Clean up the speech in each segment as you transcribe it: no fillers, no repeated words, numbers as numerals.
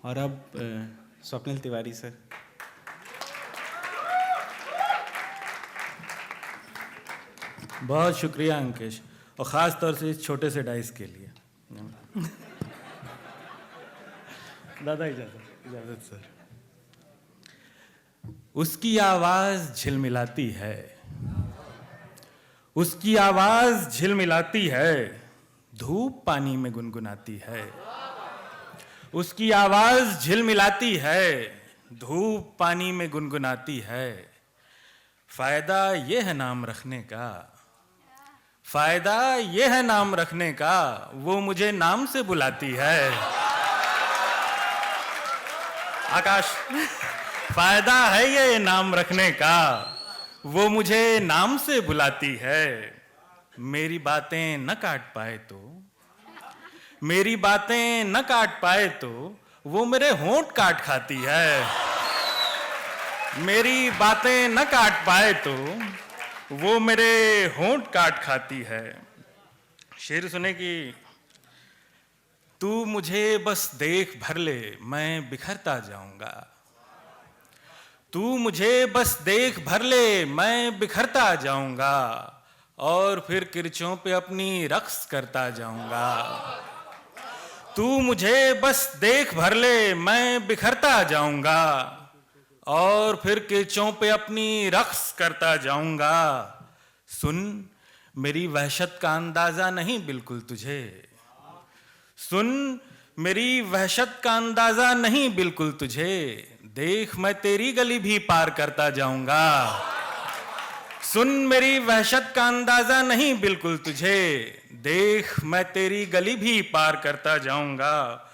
और अब स्वप्निल तिवारी सर। बहुत शुक्रिया अंकेश, और ख़ास तौर से इस छोटे से डाइस के लिए। दादा इजाज़त सर। उसकी आवाज़ झिलमिलाती है, उसकी आवाज़ झिलमिलाती है, धूप पानी में गुनगुनाती है। उसकी आवाज़ झिलमिलाती है, धूप पानी में गुनगुनाती है। फ़ायदा ये है नाम रखने का, फ़ायदा ये है नाम रखने का, वो मुझे नाम से बुलाती है। आकाश, फ़ायदा है ये नाम रखने का, वो मुझे नाम से बुलाती है। मेरी बातें न काट पाए तो, मेरी बातें न काट पाए तो, वो मेरे होंठ काट खाती है। मेरी बातें न काट पाए तो, वो मेरे होंठ काट खाती है। शेर सुने कि तू मुझे बस देख भर ले, मैं बिखरता जाऊंगा। तू मुझे बस देख भर ले, मैं बिखरता जाऊंगा, और फिर किरचों पे अपनी रक्स करता जाऊंगा। तू मुझे बस देख भर ले, मैं बिखरता जाऊंगा, और फिर किरचों पे अपनी रक्स करता जाऊंगा। सुन, मेरी वहशत का अंदाजा नहीं बिल्कुल तुझे। सुन, मेरी वहशत का अंदाजा नहीं बिल्कुल तुझे। देख, मैं तेरी गली भी पार करता जाऊंगा। सुन, मेरी वहशत का अंदाजा नहीं बिल्कुल तुझे। देख, मैं तेरी गली भी पार करता जाऊंगा,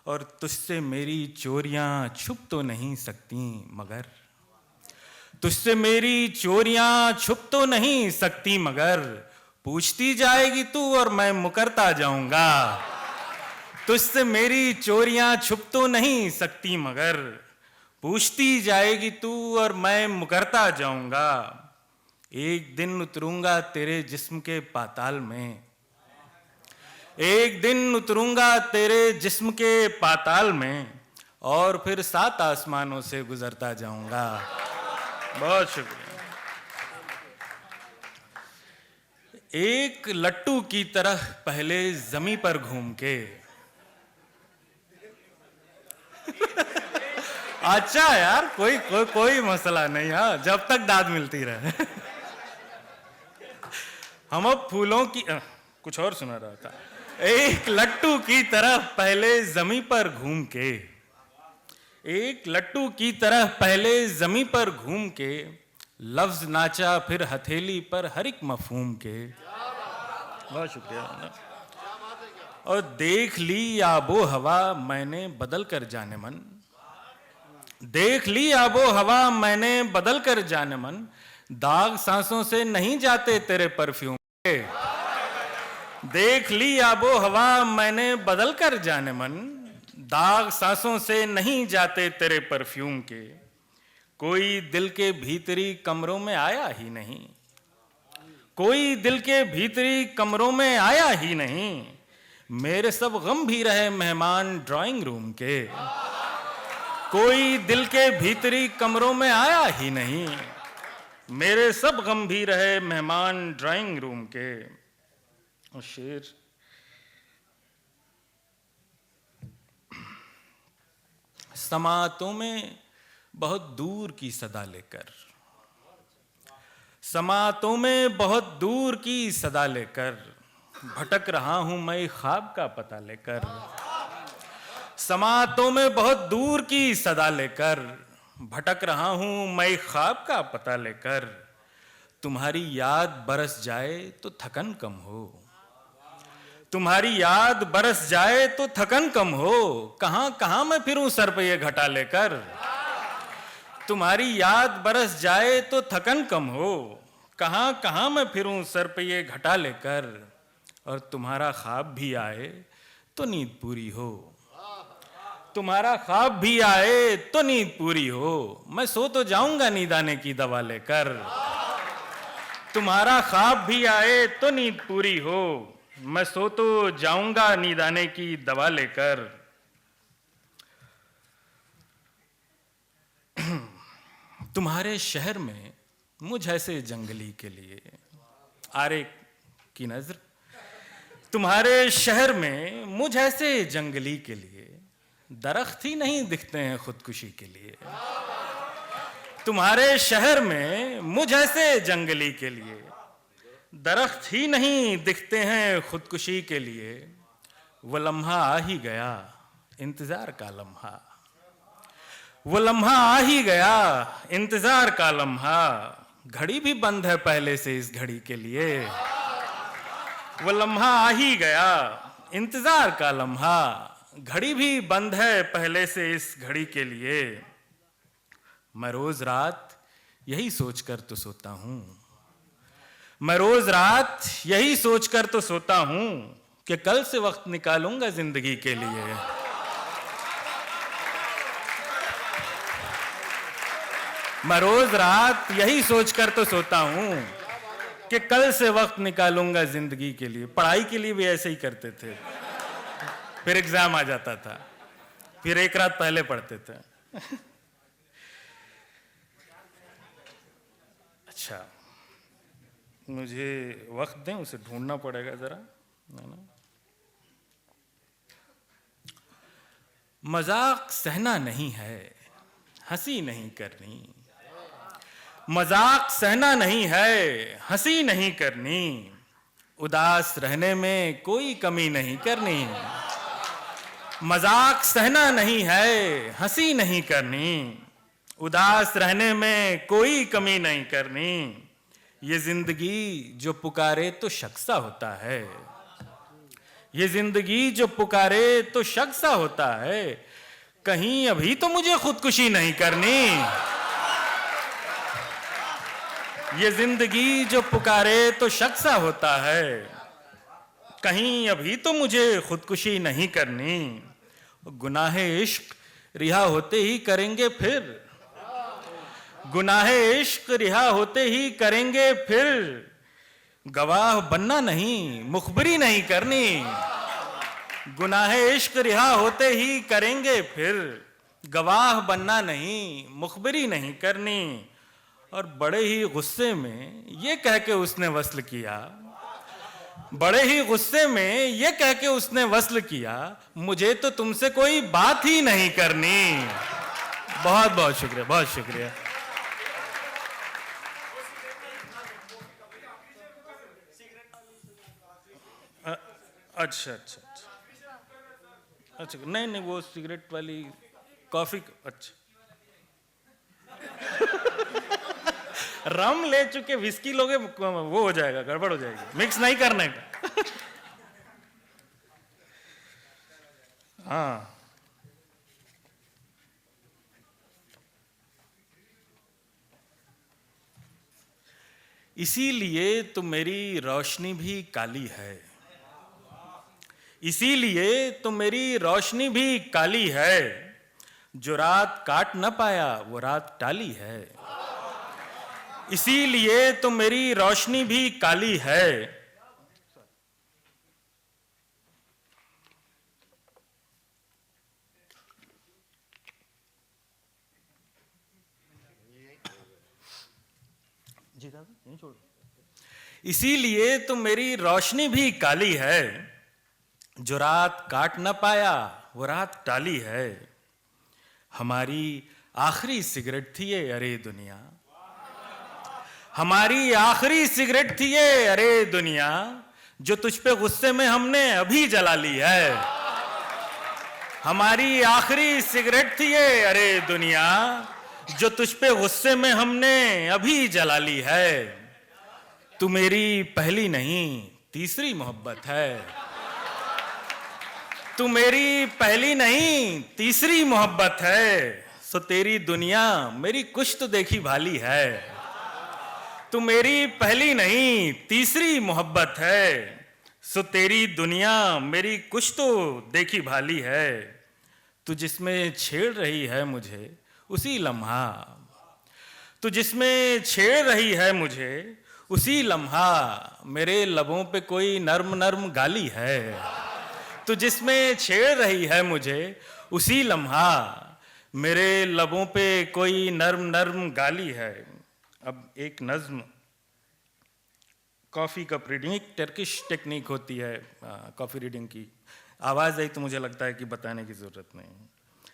और तुझसे मेरी चोरियां छुप तो नहीं सकती मगर, तुझसे मेरी चोरियां छुप तो नहीं सकती मगर, पूछती जाएगी तू और मैं मुकरता जाऊंगा। तुझसे मेरी चोरियां छुप तो नहीं सकती मगर, पूछती जाएगी तू और मैं मुकरता जाऊंगा। एक दिन उतरूंगा तेरे जिस्म के पाताल में, एक दिन उतरूंगा तेरे जिस्म के पाताल में, और फिर 7 आसमानों से गुजरता जाऊंगा। बहुत शुक्रिया। एक लट्टू की तरह पहले जमी पर घूम के। अच्छा यार, कोई मसला नहीं, हाँ, जब तक दाद मिलती रहे। हम अब फूलों की कुछ और सुना रहा था। एक लट्टू की तरह पहले जमी पर घूम के, एक लट्टू की तरह पहले जमी पर घूम के, लफ्ज नाचा फिर हथेली पर हर एक मफहूम के। बहुत शुक्रिया। और देख ली आबो हवा मैंने बदल कर जाने मन, देख ली आबो हवा मैंने बदल कर जाने मन, दाग सांसों से नहीं जाते तेरे परफ्यूम के। देख ली आबो हवा मैंने बदल कर जाने मन, दाग सांसों से नहीं जाते तेरे परफ्यूम के। कोई दिल के भीतरी कमरों में आया ही नहीं, कोई दिल के भीतरी कमरों में आया ही नहीं, मेरे सब गम भी रहे मेहमान ड्राइंग रूम के। कोई दिल के भीतरी कमरों में आया ही नहीं, मेरे सब गम भी रहे मेहमान ड्राइंग रूम के। और शेर, समातों में बहुत दूर की सदा लेकर, समातों में बहुत दूर की सदा लेकर, भटक रहा हूं मैं ख्वाब का पता लेकर। समातों में बहुत दूर की सदा लेकर, भटक रहा हूं मैं ख्वाब का पता लेकर। तुम्हारी याद बरस जाए तो थकन कम हो, तुम्हारी याद बरस जाए तो थकन कम हो, कहां कहां मैं फिरूं सर पे ये घटा लेकर। तुम्हारी याद बरस जाए तो थकन कम हो, कहां कहां मैं फिरूं सर पे ये घटा लेकर। और तुम्हारा ख्वाब भी आए तो नींद पूरी हो, तुम्हारा ख्वाब भी आए तो नींद पूरी हो, मैं सो तो जाऊंगा नींद आने की दवा लेकर। तुम्हारा ख्वाब भी आए तो नींद पूरी हो, मैं सो तो जाऊंगा नींद आने की दवा लेकर। तुम्हारे शहर में मुझ ऐसे जंगली के लिए, आरे की नजर, तुम्हारे शहर में मुझ ऐसे जंगली के लिए दरख्त ही नहीं दिखते हैं खुदकुशी के लिए। तुम्हारे शहर में मुझ ऐसे जंगली के लिए दरख्त ही नहीं दिखते हैं खुदकुशी के लिए। वो लम्हा आ ही गया, इंतजार का लम्हा, वो लम्हा आ ही गया, इंतजार का लम्हा। घड़ी भी बंद है पहले से इस घड़ी के लिए। वो लम्हा आ ही गया, इंतजार का लम्हा। घड़ी भी बंद है पहले से इस घड़ी के लिए। मैं रोज रात यही सोचकर तो सोता हूं, मैं रोज रात यही सोचकर तो सोता हूं कि कल से वक्त निकालूंगा जिंदगी के लिए। मैं रोज रात यही सोचकर तो सोता हूं कि कल से वक्त निकालूंगा जिंदगी के लिए। पढ़ाई के लिए भी ऐसे ही करते थे, फिर एग्जाम आ जाता था, फिर एक रात पहले पढ़ते थे। अच्छा, मुझे वक्त दें, उसे ढूंढना पड़ेगा जरा, है ना। मजाक सहना नहीं है, हंसी नहीं करनी। मजाक सहना नहीं है, हंसी नहीं करनी। उदास रहने में कोई कमी नहीं करनी। मजाक सहना नहीं है, हंसी नहीं करनी। उदास रहने में कोई कमी नहीं करनी। ये जिंदगी जो पुकारे तो शख्सा होता है। ये जिंदगी जो पुकारे तो शख्सा होता है। कहीं अभी तो मुझे खुदकुशी नहीं करनी। ये जिंदगी जो पुकारे तो शख्सा होता है। कहीं अभी तो मुझे खुदकुशी नहीं करनी। गुनाहे इश्क रिहा होते ही करेंगे फिर। गुनाहे इश्क रिहा होते ही करेंगे फिर। गवाह बनना नहीं, मुखबिरी नहीं करनी। गुनाहे इश्क रिहा होते ही करेंगे फिर। गवाह बनना नहीं, मुखबिरी नहीं करनी। और बड़े ही गुस्से में ये कह के उसने वस्ल किया, बड़े ही गुस्से में ये कह के उसने वस्ल किया, मुझे तो तुमसे कोई बात ही नहीं करनी। बहुत बहुत शुक्रिया, बहुत शुक्रिया। अच्छा अच्छा अच्छा अच्छा, नहीं नहीं, वो सिगरेट वाली कॉफी। अच्छा, रम ले चुके विस्की लोगे, वो हो जाएगा, गड़बड़ हो जाएगी, मिक्स नहीं करने का। हाँ, इसीलिए तो मेरी रोशनी भी काली है। इसीलिए तो मेरी रोशनी भी काली है। जो रात काट न पाया वो रात टाली है। इसीलिए तो मेरी रोशनी भी काली है। इसीलिए तो मेरी रोशनी भी काली है। जो रात काट न पाया वो रात टाली है। हमारी आखिरी सिगरेट थी ये अरे दुनिया। हमारी आखिरी सिगरेट थी ये अरे दुनिया। जो तुझ पे गुस्से में हमने अभी जला ली है। हमारी आखिरी सिगरेट थी ये अरे दुनिया। जो तुझ पे गुस्से में हमने अभी जला ली है। तू मेरी पहली नहीं तीसरी मोहब्बत है। तू मेरी पहली नहीं तीसरी मोहब्बत है। सो तेरी दुनिया मेरी कुछ तो देखी भाली है। तू मेरी पहली नहीं तीसरी मोहब्बत है। सो तेरी दुनिया मेरी कुछ तो देखी भाली है। तू जिसमें छेड़ रही है मुझे उसी लम्हा। तू जिसमें छेड़ रही है मुझे उसी लम्हा। मेरे लबों पे कोई नर्म नर्म गाली है। तू जिसमें छेड़ रही है मुझे उसी लम्हा। मेरे लबों पे कोई नर्म नर्म गाली है। अब एक नज्म कॉफ़ी कप रीडिंग, एक टर्किश टेक्निक होती है कॉफ़ी रीडिंग की। आवाज़ आई तो मुझे लगता है कि बताने की ज़रूरत नहीं,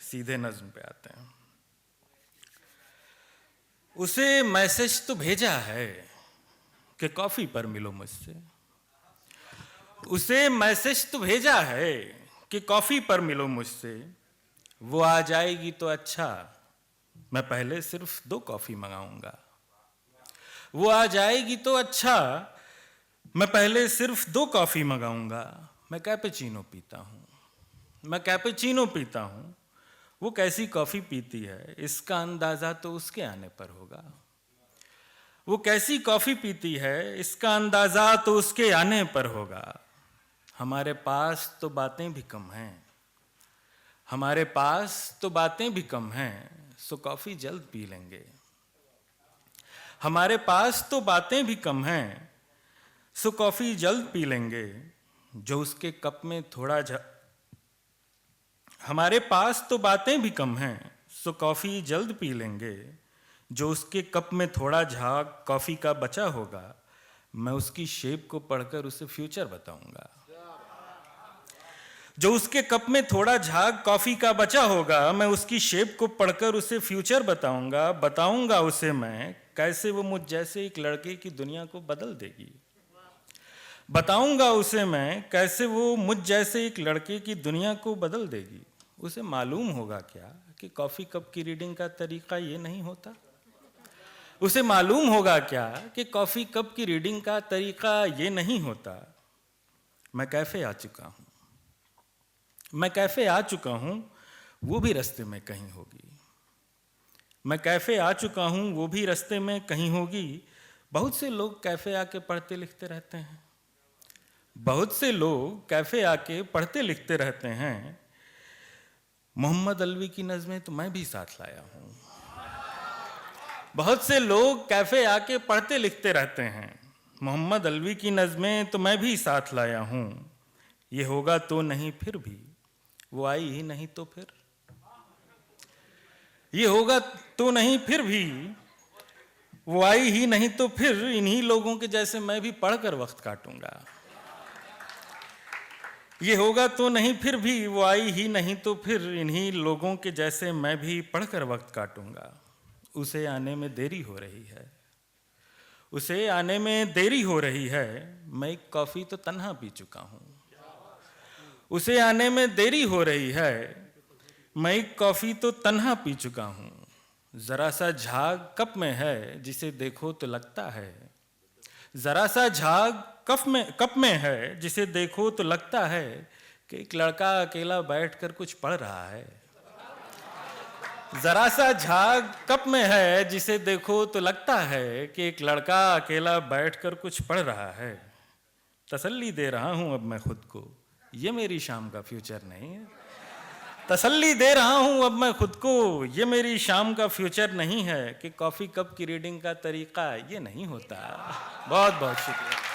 सीधे नज्म पे आते हैं। उसे मैसेज तो भेजा है कि कॉफ़ी पर मिलो मुझसे। उसे मैसेज तो भेजा है कि कॉफ़ी पर मिलो मुझसे। वो आ जाएगी तो अच्छा, मैं पहले सिर्फ 2 कॉफ़ी मंगाऊंगा। वो आ जाएगी तो अच्छा, मैं पहले सिर्फ 2 कॉफ़ी मंगाऊंगा। मैं कैपेचीनो पीता हूँ, मैं कैपेचीनो पीता हूँ। वो कैसी कॉफ़ी पीती है इसका अंदाज़ा तो उसके आने पर होगा। वो कैसी कॉफ़ी पीती है इसका अंदाज़ा तो उसके आने पर होगा। हमारे पास तो बातें भी कम हैं, हमारे पास तो बातें भी कम हैं, सो कॉफ़ी जल्द पी लेंगे। हमारे पास तो बातें भी कम हैं, सो कॉफ़ी जल्द पी लेंगे। जो उसके कप में थोड़ा हमारे पास तो बातें भी कम हैं, सो कॉफ़ी जल्द पी लेंगे। जो उसके कप में थोड़ा झाग कॉफ़ी का बचा होगा, मैं उसकी शेप को पढ़कर उसे फ्यूचर बताऊंगा। जो उसके कप में थोड़ा झाग कॉफ़ी का बचा होगा, मैं उसकी शेप को पढ़कर उसे फ्यूचर बताऊंगा। बताऊंगा उसे मैं कैसे वो मुझ जैसे एक लड़के की दुनिया को बदल देगी। बताऊंगा उसे मैं कैसे वो मुझ जैसे एक लड़के की दुनिया को बदल देगी। उसे मालूम होगा क्या कि कॉफ़ी कप की रीडिंग का तरीका ये नहीं होता। उसे मालूम होगा क्या कि कॉफ़ी कप की रीडिंग का तरीका ये नहीं होता। मैं कैफ़े आ चुका हूँ, मैं कैफ़े आ चुका हूँ, वो भी रास्ते में कहीं होगी। मैं कैफ़े आ चुका हूँ, वो भी रास्ते में कहीं होगी। बहुत से लोग कैफ़े आके पढ़ते लिखते रहते हैं, बहुत से लोग कैफ़े आके पढ़ते लिखते रहते हैं। मोहम्मद अलवी की नज़में तो मैं भी साथ लाया हूँ। बहुत से लोग कैफ़े आके पढ़ते लिखते रहते हैं। मोहम्मद अलवी की नज़में तो मैं भी साथ लाया हूँ। ये होगा तो नहीं फिर भी, वो आई ही नहीं तो फिर। ये होगा तो नहीं फिर भी, वो आई ही नहीं तो फिर। इन्हीं लोगों के जैसे मैं भी पढ़कर वक्त काटूंगा। ये होगा तो नहीं फिर भी, वो आई ही नहीं तो फिर। इन्हीं लोगों के जैसे मैं भी पढ़कर वक्त काटूंगा। उसे आने में देरी हो रही है, उसे आने में देरी हो रही है। मैं एक कॉफ़ी तो तन्हा पी चुका हूँ। उसे आने में देरी हो रही है, मैं एक कॉफ़ी तो तन्हा पी चुका हूँ। ज़रा सा झाग कप में है जिसे देखो तो लगता है। ज़रा सा झाग कप में है जिसे देखो तो लगता है कि एक लड़का अकेला बैठकर कुछ पढ़ रहा है। ज़रा सा झाग कप में है जिसे देखो तो लगता है कि एक लड़का अकेला बैठकर कुछ पढ़ रहा है। तसल्ली दे रहा हूँ अब मैं खुद को, ये मेरी शाम का फ्यूचर नहीं है। तसल्ली दे रहा हूँ अब मैं खुद को, ये मेरी शाम का फ्यूचर नहीं है। कि कॉफ़ी कप की रीडिंग का तरीका ये नहीं होता। बहुत बहुत शुक्रिया।